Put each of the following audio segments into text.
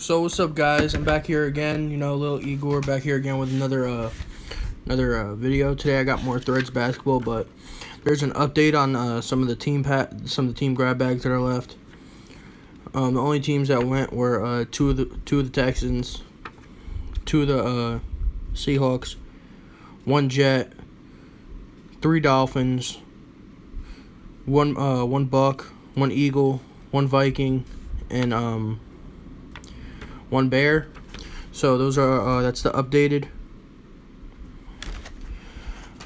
So what's up, guys? I'm back here again. Little Igor back here again with another video. Today I got more Threads basketball, but there's an update on some of the team grab bags that are left. The only teams that went were two of the Texans, two of the Seahawks, one Jet, three Dolphins, one Buck, one Eagle, one Viking, and one Bear. So those are that's the updated.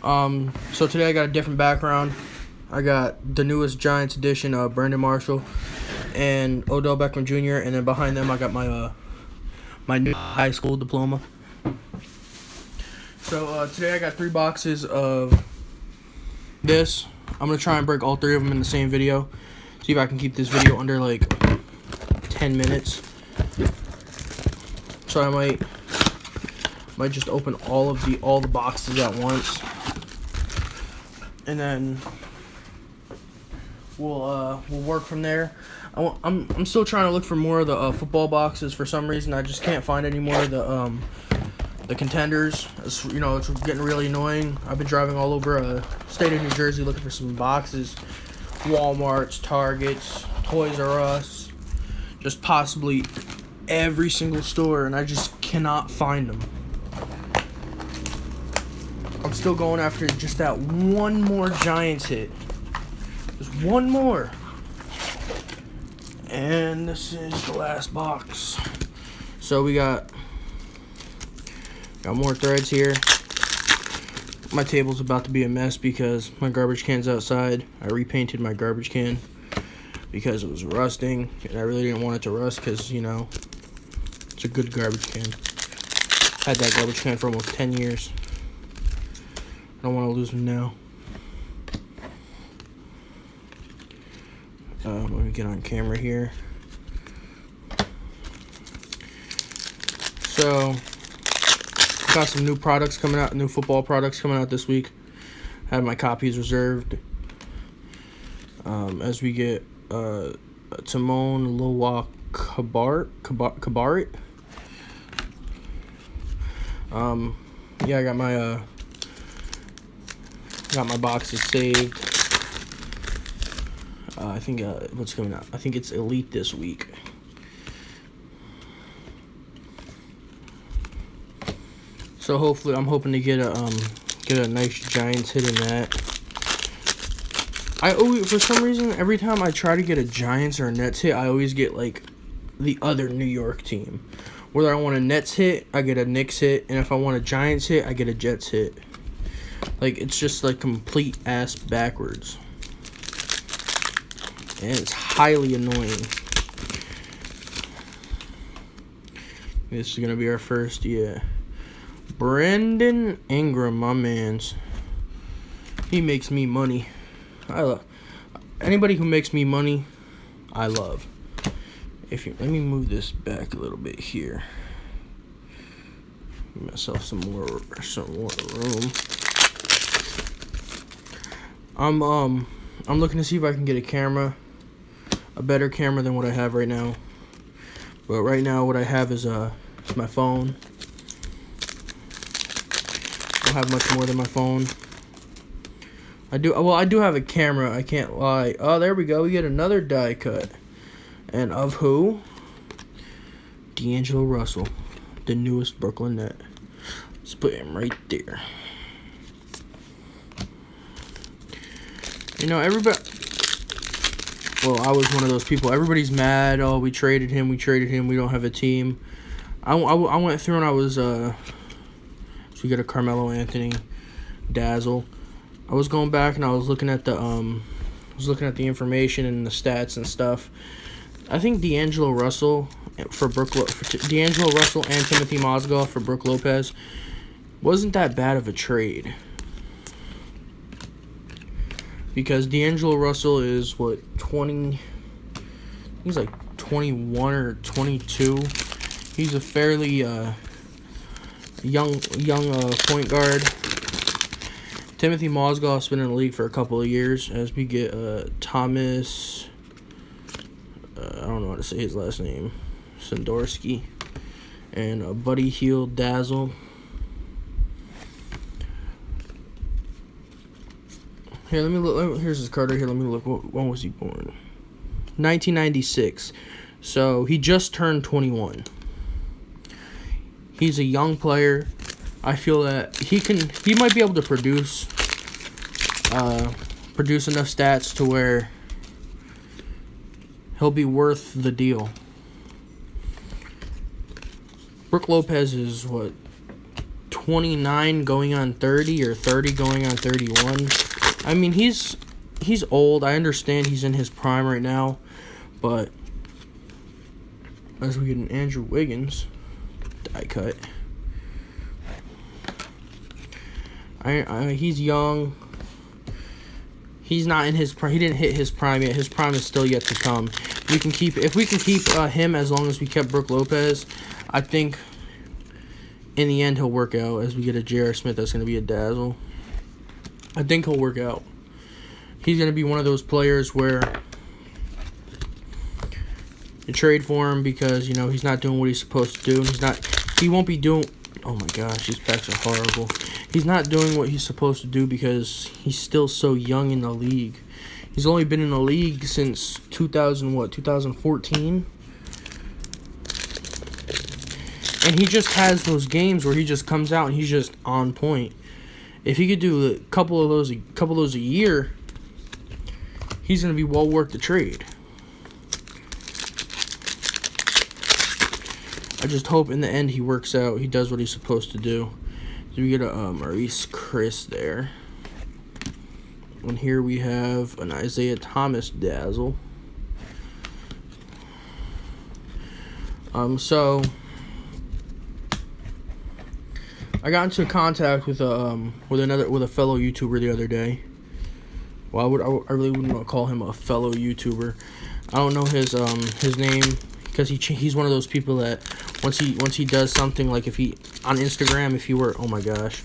So today I got a different background. I got the newest Giants edition of Brandon Marshall and Odell Beckham Jr. And then behind them I got my my new high school diploma. So today I got 3 boxes of this. I'm gonna try and break all 3 of them in the same video. See if I can keep this video under like 10 minutes. So I might just open all the boxes at once, and then we'll work from there. I'm still trying to look for more of the football boxes. For some reason, I just can't find any more of the contenders. It's getting really annoying. I've been driving all over state of New Jersey looking for some boxes. Walmarts, Targets, Toys R Us, just possibly every single store, and I just cannot find them. I'm still going after just that one more Giants hit. Just one more. And this is the last box. So we got more threads here. My table's about to be a mess because my garbage can's outside. I repainted my garbage can because it was rusting, and I really didn't want it to rust because, it's a good garbage can. Had that garbage can for almost 10 years. I don't want to lose them now. Let me get on camera here. So, got some new products coming out, new football products coming out this week. Have my copies reserved. As we get Timon Loa Kabarit. Yeah, I got my boxes saved. I think what's coming out? I think it's Elite this week. So hopefully, I'm hoping to get a nice Giants hit in that. For some reason, every time I try to get a Giants or a Nets hit, I always get like the other New York team. Whether I want a Nets hit, I get a Knicks hit, and if I want a Giants hit, I get a Jets hit. Like, it's just like complete ass backwards. And it's highly annoying. This is gonna be our first, Brandon Ingram, my mans. He makes me money. I love anybody who makes me money. I love. Let me move this back a little bit here. Give myself some more room. I'm looking to see if I can get a better camera than what I have right now. But right now, what I have is my phone. I don't have much more than my phone. I do have a camera, I can't lie. Oh, there we go. We get another die cut. And of who? D'Angelo Russell, the newest Brooklyn Net. Let's put him right there. Everybody. Well, I was one of those people. Everybody's mad. Oh, we traded him. We don't have a team. I went through and I was so we got a Carmelo Anthony, Dazzle. I was going back and I was looking at the information and the stats and stuff. I think D'Angelo Russell and Timothy Mozgov for Brook Lopez wasn't that bad of a trade. Because D'Angelo Russell is 20? He's like 21 or 22. He's a fairly young point guard. Timothy Mozgov's been in the league for a couple of years. As we get Thomas, I don't know how to say his last name. Sandorsky, and a Buddy Hield Dazzle. Here, let me look. Here's his card right here. Let me look. When was he born? 1996. So he just turned 21. He's a young player. I feel that he might be able to produce enough stats to where he'll be worth the deal. Brook Lopez is what, 29 going on 30 or 30 going on 31. I mean, he's old. I understand he's in his prime right now, but as we get an Andrew Wiggins die cut, he's young. He's not in his prime. He didn't hit his prime yet. His prime is still yet to come. If we can keep him as long as we kept Brook Lopez, I think in the end he'll work out. As we get a J.R. Smith, that's going to be a dazzle. I think he'll work out. He's going to be one of those players where you trade for him because, you know, he's not doing what he's supposed to do. He won't be doing, oh my gosh, these packs are horrible. He's not doing what he's supposed to do because he's still so young in the league. He's only been in the league since 2014? And he just has those games where he just comes out and he's just on point. If he could do a couple of those a year, he's going to be well worth the trade. I just hope in the end he works out. He does what he's supposed to do. So we get a Maurice Chris there. And here we have an Isaiah Thomas dazzle. So I got into contact with a fellow YouTuber the other day. Well, I really wouldn't want to call him a fellow YouTuber. I don't know his name because he's one of those people that once he does something, like if he on Instagram, if he were, oh my gosh,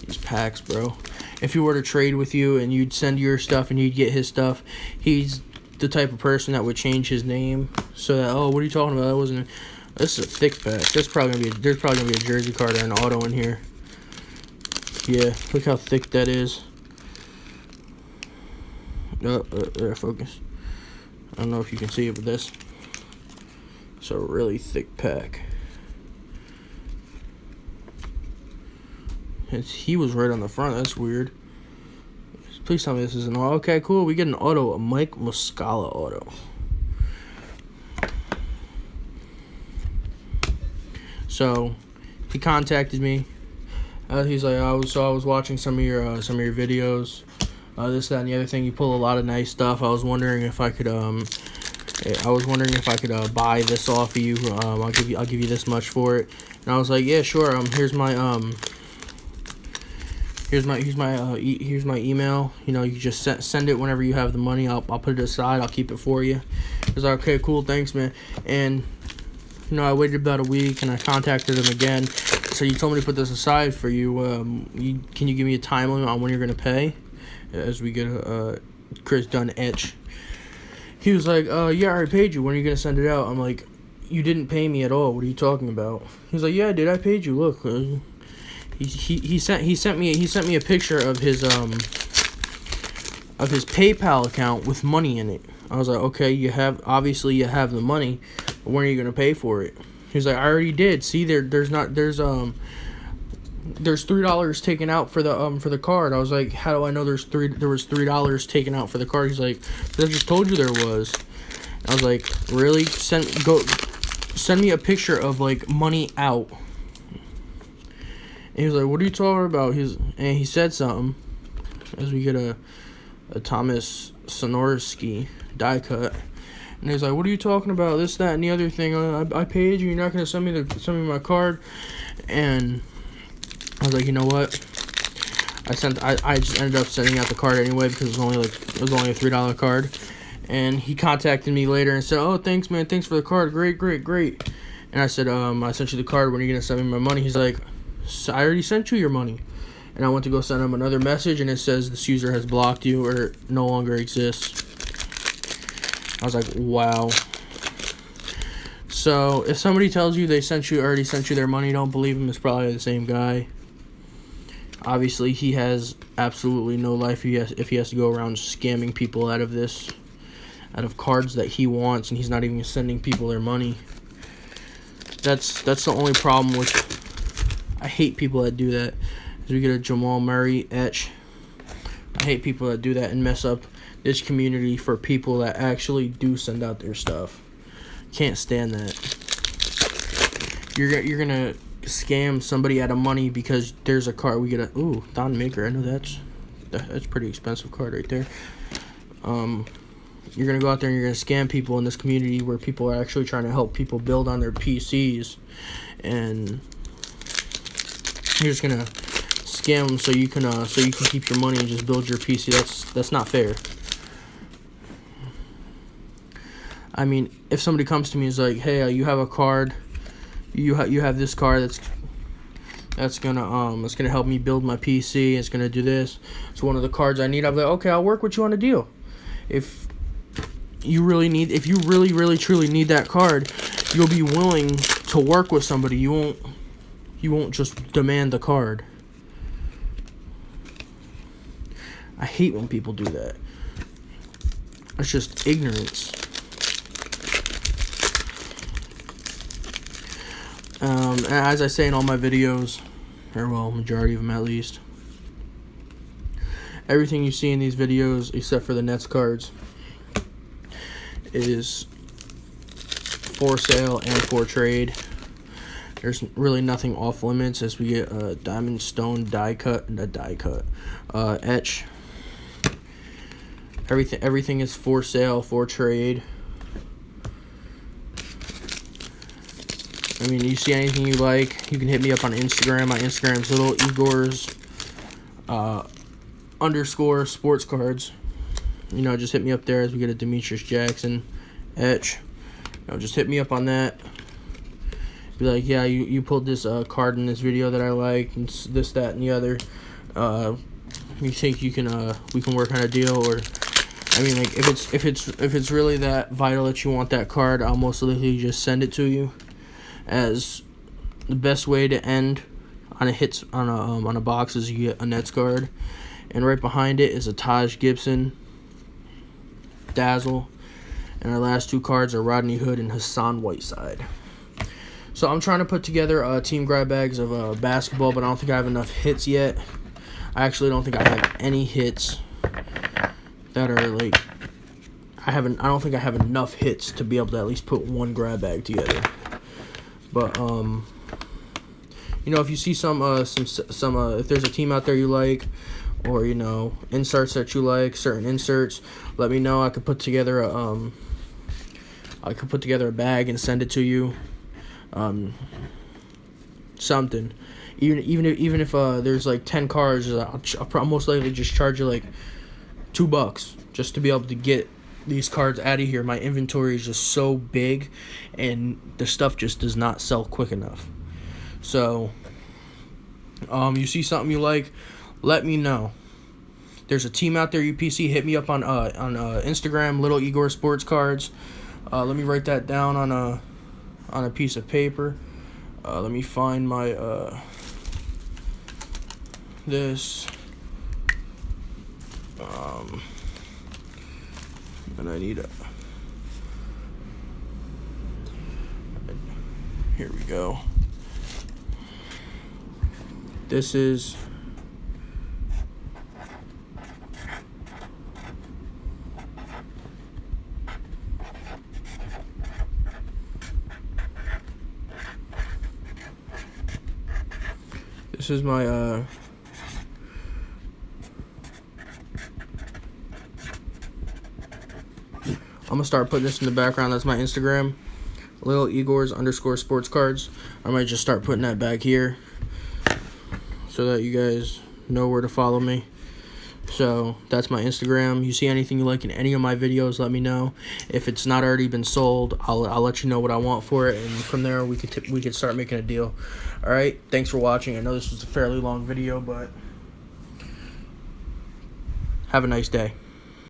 these packs, bro. If he were to trade with you and you'd send your stuff and you'd get his stuff, he's the type of person that would change his name so that, oh, what are you talking about? That wasn't. This is a thick pack. There's probably gonna be a jersey card or an auto in here. Yeah, look how thick that is. There, focus. I don't know if you can see it with this. It's a really thick pack. He was right on the front. That's weird. Please tell me this is an auto. Okay, cool. We get an auto, a Mike Muscala auto. So he contacted me. He's like, I was watching some of your videos, this, that, and the other thing. You pull a lot of nice stuff. I was wondering if I could buy this off of you. I'll give you this much for it. And I was like, yeah, sure. Here's my email. You know, you just send it whenever you have the money. I'll put it aside. I'll keep it for you. I was like, okay, cool, thanks, man. And you know, I waited about a week and I contacted him again. So you told me to put this aside for you. Can you give me a time limit on when you're gonna pay? As we get a Chris Dunn etch. He was like, yeah, I already paid you. When are you gonna send it out? I'm like, you didn't pay me at all. What are you talking about? He's like, yeah, I did. I paid you. Look. He sent me a picture of his PayPal account with money in it. I was like, okay, obviously you have the money, but when are you gonna pay for it? He's like, I already did. See, there's $3 taken out for the card. I was like, how do I know there was $3 taken out for the card? He's like, I just told you there was. I was like, really? Send me a picture of like money out. And he was like, what are you talking about? And he said something as we get a Thomas Sonorsky die cut. And he's like, what are you talking about? This, that, and the other thing. I paid you. You're not going to send me my card. And I was like, you know what? I just ended up sending out the card anyway because it was only a $3 card. And he contacted me later and said, oh, thanks, man. Thanks for the card. Great. And I said, I sent you the card. When are you going to send me my money? He's like, I already sent you your money. And I went to go send him another message, and it says this user has blocked you or no longer exists. I was like, wow. So if somebody tells you they already sent you their money, don't believe them. It's probably the same guy. Obviously, he has absolutely no life if he has to go around scamming people out of cards that he wants, and he's not even sending people their money. That's the only problem with. I hate people that do that. As we get a Jamal Murray etch. I hate people that do that and mess up this community for people that actually do send out their stuff. Can't stand that. You're gonna scam somebody out of money because there's a card. We get a Don Maker. I know that's pretty expensive card right there. You're gonna go out there and you're gonna scam people in this community where people are actually trying to help people build on their PCs, and you're just gonna scam them so you can keep your money and just build your PC. That's not fair. I mean, if somebody comes to me and is like, "Hey, you have a card, you have this card that's gonna help me build my PC. It's gonna do this. It's one of the cards I need." I'm like, "Okay, I'll work with you on a deal." If you really truly need that card, you'll be willing to work with somebody. You won't just demand the card. I hate when people do that. It's just ignorance. As I say in all my videos, or well, majority of them at least, everything you see in these videos, except for the Nets cards, is for sale and for trade. There's really nothing off limits as we get a diamond stone etch. Everything is for sale, for trade. I mean, you see anything you like, you can hit me up on Instagram. My Instagram's Little Igor's _ sports cards. Just hit me up there as we get a Demetrius Jackson etch. Just hit me up on that. Be like, yeah, you pulled this card in this video that I like, and this, that, and the other. You think we can work on a deal? Or, I mean, like, if it's really that vital that you want that card, I'll most likely just send it to you. As the best way to end on a box is you get a Nets card, and right behind it is a Taj Gibson Dazzle, and our last two cards are Rodney Hood and Hassan Whiteside. So I'm trying to put together team grab bags of basketball, but I don't think I have enough hits yet. I actually don't think I have any hits that are like I don't think I have enough hits to be able to at least put one grab bag together. But if you see some if there's a team out there you like, or inserts that you like, certain inserts, let me know. I could put together a bag and send it to you. Something. Even if there's like 10 cards, I'll most likely just charge you like $2 just to be able to get these cards out of here. My inventory is just so big, and the stuff just does not sell quick enough. So, you see something you like, let me know. There's a team out there, UPC. Hit me up on Instagram, Little Igor Sports Cards. Let me write that down on a piece of paper. Let me find my this. And I need here we go. This is my I'm gonna start putting this in the background. That's my Instagram, Little Igor's _ sports cards. I might just start putting that back here so that you guys know where to follow me. So that's my Instagram. You see anything you like in any of my videos, let me know. If it's not already been sold, I'll let you know what I want for it, and from there we could start making a deal. All right, thanks for watching. I know this was a fairly long video, but have a nice day.